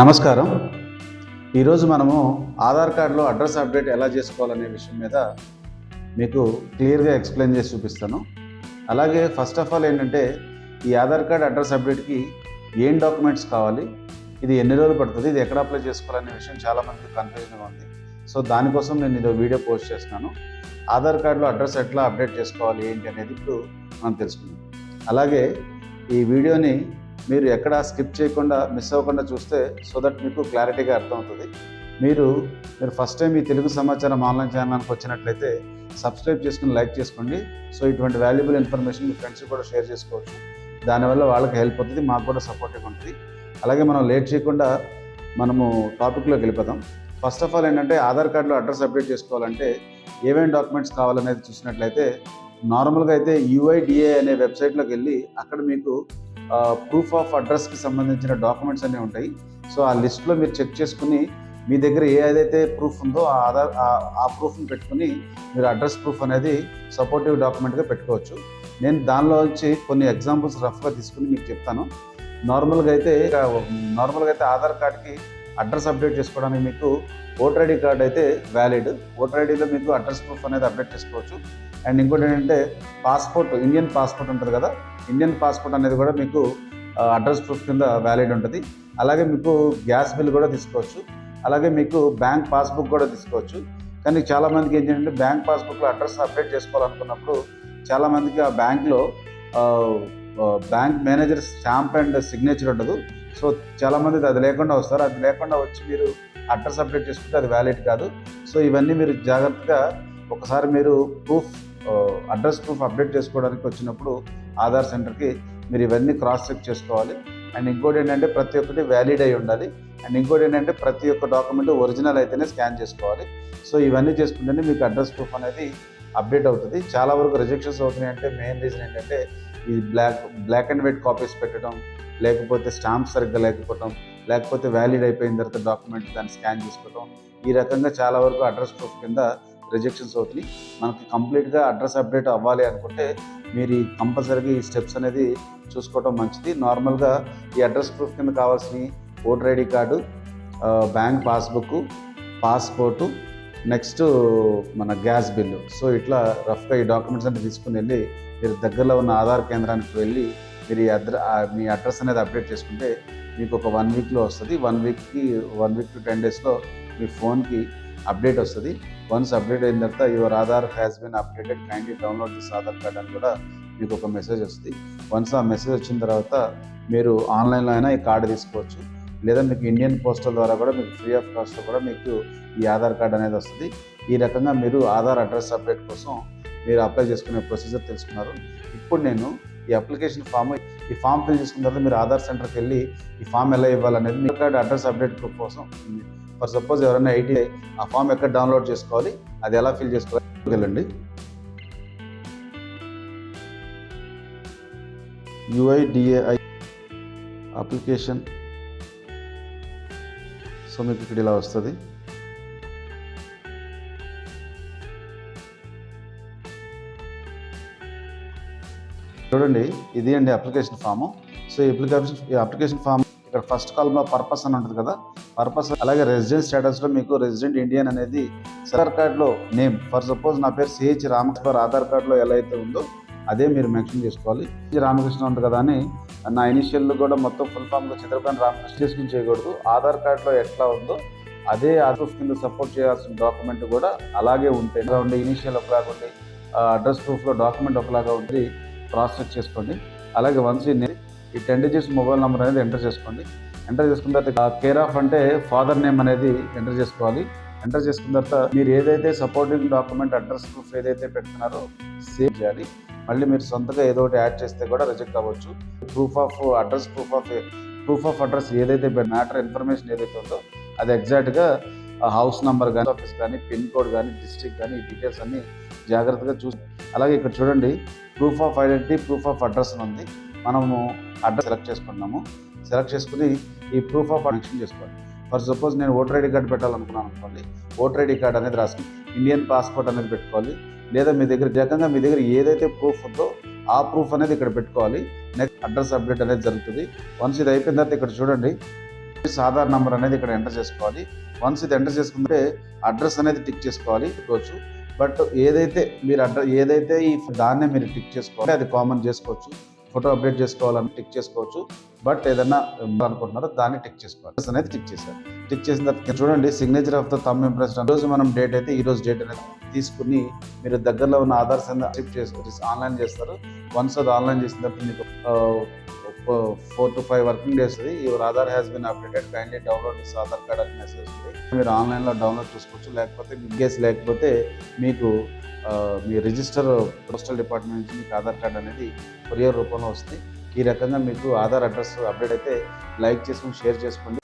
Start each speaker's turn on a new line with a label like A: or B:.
A: నమస్కారం. ఈరోజు మనము ఆధార్ కార్డులో అడ్రస్ అప్డేట్ ఎలా చేసుకోవాలనే విషయం మీద మీకు క్లియర్గా ఎక్స్ప్లెయిన్ చేసి చూపిస్తాను. అలాగే ఫస్ట్ ఆఫ్ ఆల్ ఏంటంటే ఈ ఆధార్ కార్డ్ అడ్రస్ అప్డేట్కి ఏం డాక్యుమెంట్స్ కావాలి, ఇది ఎన్ని రోజులు పడుతుంది, ఇది ఎక్కడ అప్లై చేసుకోవాలనే విషయం చాలామందికి కన్ఫ్యూజన్గా ఉంది. సో దానికోసం నేను ఇది వీడియో పోస్ట్ చేస్తున్నాను. ఆధార్ కార్డులో అడ్రస్ ఎట్లా అప్డేట్ చేసుకోవాలి ఏంటి అనేది ఇప్పుడు మనం తెలుసుకుందాం. అలాగే ఈ వీడియోని మీరు ఎక్కడ స్కిప్ చేయకుండా మిస్ అవ్వకుండా చూస్తే సో దట్ మీకు క్లారిటీగా అర్థమవుతుంది. మీరు ఫస్ట్ టైం ఈ తెలుగు సమాచారం ఆన్లైన్ ఛానల్కి వచ్చినట్లయితే సబ్స్క్రైబ్ చేసుకుని లైక్ చేసుకోండి. సో ఇటువంటి వాల్యుబుల్ ఇన్ఫర్మేషన్ మీ ఫ్రెండ్స్కి కూడా షేర్ చేసుకోవచ్చు. దానివల్ల వాళ్ళకి హెల్ప్ అవుతుంది, మాకు కూడా సపోర్టివ్గా ఉంటుంది. అలాగే మనం లేట్ చేయకుండా మనము టాపిక్లోకి వెళ్ళిపోదాం. ఫస్ట్ ఆఫ్ ఆల్ ఏంటంటే ఆధార్ కార్డులో అడ్రస్ అప్డేట్ చేసుకోవాలంటే ఏమేమి డాక్యుమెంట్స్ కావాలనేది చూసినట్లయితే నార్మల్గా అయితే UIDA అనే వెబ్సైట్లోకి వెళ్ళి అక్కడ మీకు ప్రూఫ్ ఆఫ్ అడ్రస్కి సంబంధించిన డాక్యుమెంట్స్ అన్నీ ఉంటాయి. సో ఆ లిస్ట్లో మీరు చెక్ చేసుకుని మీ దగ్గర ఏదైతే ప్రూఫ్ ఉందో ఆ ప్రూఫ్ని పెట్టుకుని మీరు అడ్రస్ ప్రూఫ్ అనేది సపోర్టివ్ డాక్యుమెంట్గా పెట్టుకోవచ్చు. నేను దానిలో వచ్చి కొన్ని ఎగ్జాంపుల్స్ రఫ్గా తీసుకుని మీకు చెప్తాను. నార్మల్గా అయితే ఆధార్ కార్డ్కి అడ్రస్ అప్డేట్ చేసుకోవడానికి మీకు ఓటర్ ఐడి కార్డ్ అయితే వ్యాలిడ్. ఓటర్ ఐడిలో మీకు అడ్రస్ ప్రూఫ్ అనేది అప్డేట్ చేసుకోవచ్చు. అండ్ ఇంకోటి ఏంటంటే పాస్పోర్ట్, ఇండియన్ పాస్పోర్ట్ ఉంటుంది కదా, ఇండియన్ పాస్పోర్ట్ అనేది కూడా మీకు అడ్రస్ ప్రూఫ్ కింద వ్యాలిడ్ ఉంటుంది. అలాగే మీకు గ్యాస్ బిల్ కూడా తీసుకోవచ్చు. అలాగే మీకు బ్యాంక్ పాస్బుక్ కూడా తీసుకోవచ్చు. కానీ చాలామందికి ఏంటంటే బ్యాంక్ పాస్బుక్లో అడ్రస్ అప్డేట్ చేసుకోవాలనుకున్నప్పుడు చాలామందికి ఆ బ్యాంక్లో bank manager stamp and signature ఉండదు. సో చాలామంది అది లేకుండా వస్తారు. అది లేకుండా వచ్చి మీరు అడ్రస్ అప్డేట్ చేసుకుంటే అది వ్యాలిడ్ కాదు. సో ఇవన్నీ మీరు జాగ్రత్తగా ఒకసారి మీరు అడ్రస్ ప్రూఫ్ అప్డేట్ చేసుకోవడానికి వచ్చినప్పుడు ఆధార్ సెంటర్కి మీరు ఇవన్నీ క్రాస్ చెక్ చేసుకోవాలి. అండ్ ఇంకోటి ఏంటంటే ప్రతి ఒక్కటి వ్యాలిడ్ అయి ఉండాలి. అండ్ ఇంకోటి ఏంటంటే ప్రతి ఒక్క డాక్యుమెంట్ ఒరిజినల్ అయితేనే స్కాన్ చేసుకోవాలి. సో ఇవన్నీ చేసుకుంటేనే మీకు అడ్రస్ ప్రూఫ్ అనేది అప్డేట్ అవుతుంది. చాలా వరకు రిజెక్షన్స్ అవుతున్నాయి అంటే మెయిన్ రీజన్ ఏంటంటే ఈ బ్లాక్ అండ్ వైట్ కాపీస్ పెట్టడం, లేకపోతే స్టాంప్ సరిగ్గా లేకపోవడం, లేకపోతే వ్యాలిడ్ అయిపోయిన తర్వాత డాక్యుమెంట్ దాన్ని స్కాన్ చేసుకోవడం, ఈ రకంగా చాలా వరకు అడ్రస్ ప్రూఫ్ కింద రిజెక్షన్స్ అవుతున్నాయి. మనకి కంప్లీట్గా అడ్రస్ అప్డేట్ అవ్వాలి అనుకుంటే మీరు కంపల్సరీగా ఈ స్టెప్స్ అనేది చూసుకోవడం మంచిది. నార్మల్గా ఈ అడ్రస్ ప్రూఫ్ కింద కావాల్సిన voter ID card, bank passbook, passport, next మన గ్యాస్ బిల్లు. సో ఇట్లా రఫ్గా ఈ డాక్యుమెంట్స్ అన్ని తీసుకుని వెళ్ళి మీరు దగ్గరలో ఉన్న ఆధార్ కేంద్రానికి వెళ్ళి మీరు మీ అడ్రస్ అనేది అప్డేట్ చేసుకుంటే మీకు ఒక 1 వీక్లో వస్తుంది. 1 వీక్ టు 10 డేస్లో మీ ఫోన్కి అప్డేట్ వస్తుంది. వన్స్ అప్డేట్ అయిన తర్వాత your Aadhaar has been updated, kindly download this Aadhaar card అని కూడా మీకు ఒక మెసేజ్ వస్తుంది. వన్స్ ఆ మెసేజ్ వచ్చిన తర్వాత మీరు ఆన్లైన్లో అయినా ఈ కార్డు తీసుకోవచ్చు, లేదా మీకు ఇండియన్ పోస్టల్ ద్వారా కూడా మీకు ఫ్రీ ఆఫ్ కాస్ట్లో కూడా మీకు ఈ ఆధార్ కార్డ్ అనేది వస్తుంది. ఈ రకంగా మీరు ఆధార్ అడ్రస్ అప్డేట్ కోసం మీరు అప్లై చేసుకునే ప్రొసీజర్ తెలుసుకున్నారు. ఇప్పుడు నేను ఈ అప్లికేషన్ ఈ ఫామ్ ఫిల్ చేసుకున్న తర్వాత మీరు ఆధార్ సెంటర్కి వెళ్ళి ఈ ఫామ్ ఎలా ఇవ్వాలనేది మీ కార్డ్ అడ్రస్ అప్డేట్ కోసం ఫర్ సపోజ్ ఎవరైనా ఐటీ ఆ ఫామ్ ఎక్కడ డౌన్లోడ్ చేసుకోవాలి, అది ఎలా ఫిల్ చేసుకోవాలి వెళ్ళండి. UIDAI application. సో మీకు ఇక్కడ ఇలా వస్తుంది. చూడండి, ఇది అండి అప్లికేషన్ ఫాము. సో ఈ అప్లికేషన్ ఫామ్ ఇక్కడ ఫస్ట్ కాలంలో పర్పస్ అని ఉంటుంది కదా, పర్పస్. అలాగే రెసిడెన్స్ స్టేటస్లో మీకు రెసిడెంట్ ఇండియన్ అనేది ఆధార్ కార్డులో నేమ్, ఫర్ సపోజ్ నా పేరు CH రామకృష్ణ ఆధార్ కార్డులో ఎలా అయితే ఉందో అదే మీరు మెన్షన్ చేసుకోవాలి. రామకృష్ణ ఉంటుంది కదా అని నా ఇనిషియల్ కూడా మొత్తం ఫుల్ ఫామ్లో చిత్రపైన రామకృష్ణ చేసుకుని చేయకూడదు. ఆధార్ కార్డులో ఎట్లా ఉందో అదే ఆధార్ కింద సపోర్ట్ చేయాల్సిన డాక్యుమెంట్ కూడా అలాగే ఉంటాయి. ఇలా ఉండి ఇనిషియల్ ఒకలాగా ఉండి అడ్రస్ ప్రూఫ్లో డాక్యుమెంట్ ఒకలాగా ఉండి క్రాస్ చెక్ చేసుకోండి. అలాగే వన్స్ ఈ 10 డిజిట్స్ మొబైల్ నెంబర్ అనేది ఎంటర్ చేసుకోండి. ఎంటర్ చేసుకున్న తర్వాత కేర్ ఆఫ్ అంటే ఫాదర్ నేమ్ అనేది ఎంటర్ చేసుకోవాలి. ఎంటర్ చేసుకున్న తర్వాత మీరు ఏదైతే సపోర్టింగ్ డాక్యుమెంట్ అడ్రస్ ప్రూఫ్ ఏదైతే పెడుతున్నారో సేవ్ చేయాలి. మళ్ళీ మీరు సొంతగా ఏదో ఒకటి యాడ్ చేస్తే కూడా రిజెక్ట్ అవ్వచ్చు. ప్రూఫ్ ఆఫ్ అడ్రస్ ఏదైతే మ్యాటర్ ఇన్ఫర్మేషన్ ఏదైతే ఉందో అది ఎగ్జాక్ట్గా హౌస్ నెంబర్ కానీ, ఆఫీస్ కానీ, పిన్ కోడ్ కానీ, డిస్ట్రిక్ట్ కానీ, ఈ డీటెయిల్స్ అన్ని జాగ్రత్తగా చూసి. అలాగే ఇక్కడ చూడండి, proof of identity, proof of address అని ఉంది. మనము అడ్రస్ సెలెక్ట్ చేసుకున్నాము. సెలెక్ట్ చేసుకుని ఈ ప్రూఫ్ ఆఫ్ కనెక్షన్ చేసుకోవాలి. ఫర్ సపోజ్ నేను ఓటర్ ఐడి కార్డు పెట్టాలనుకున్నాను అనుకోండి, ఓటర్ ఐడి కార్డు అనేది రాసుకుని ఇండియన్ పాస్పోర్ట్ అనేది పెట్టుకోవాలి. లేదా మీ దగ్గర ఏదైతే ప్రూఫ్ ఉందో ఆ ప్రూఫ్ అనేది ఇక్కడ పెట్టుకోవాలి. నెక్స్ట్ అడ్రస్ అప్డేట్ అనేది జరుగుతుంది. వన్స్ ఇది అయిపోయిన తర్వాత ఇక్కడ చూడండి, ఆధార్ నెంబర్ అనేది ఇక్కడ ఎంటర్ చేసుకోవాలి. వన్స్ ఇది ఎంటర్ చేసుకుంటే అడ్రస్ అనేది టిక్ చేసుకోవాలి అనుకోవచ్చు. బట్ ఏదైతే ఈ దాన్నే మీరు టిక్ చేసుకోవాలి, అది కామన్ చేసుకోవచ్చు. ఫోటో అప్డేట్ చేసుకోవాలని టిక్ చేసుకోవచ్చు. బట్ ఏదన్నా అనుకుంటున్నారో దాన్ని టిక్ చేసుకోవాలి. అడ్రస్ అనేది టిక్ చేశారు. టిక్ చేసిన తర్వాత చూడండి signature of the thumb impression. ఈరోజు మనం డేట్ అయితే ఈరోజు డేట్ అనేది తీసుకుని మీరు దగ్గరలో ఉన్న ఆధార్ సెంటర్ షిఫ్ట్ చేసుకొని ఆన్లైన్ చేస్తారు. వన్స్ అది ఆన్లైన్ చేసిన తర్వాత మీకు 4 to 5 working days your Aadhaar has been updated, kindly download this Aadhaar card అని మెసేజ్ వస్తుంది. మీరు ఆన్లైన్లో డౌన్లోడ్ చేసుకోవచ్చు. లేకపోతే ఇన్ కేస్ లేకపోతే మీకు మీ రిజిస్టర్ పోస్టల్ డిపార్ట్మెంట్ నుంచి మీకు ఆధార్ కార్డ్ అనేది కొరియర్ రూపంలో వస్తుంది. ఈ రకంగా మీకు ఆధార్ అడ్రస్ అప్డేట్ అయితే లైక్ చేసుకుని షేర్ చేసుకోండి.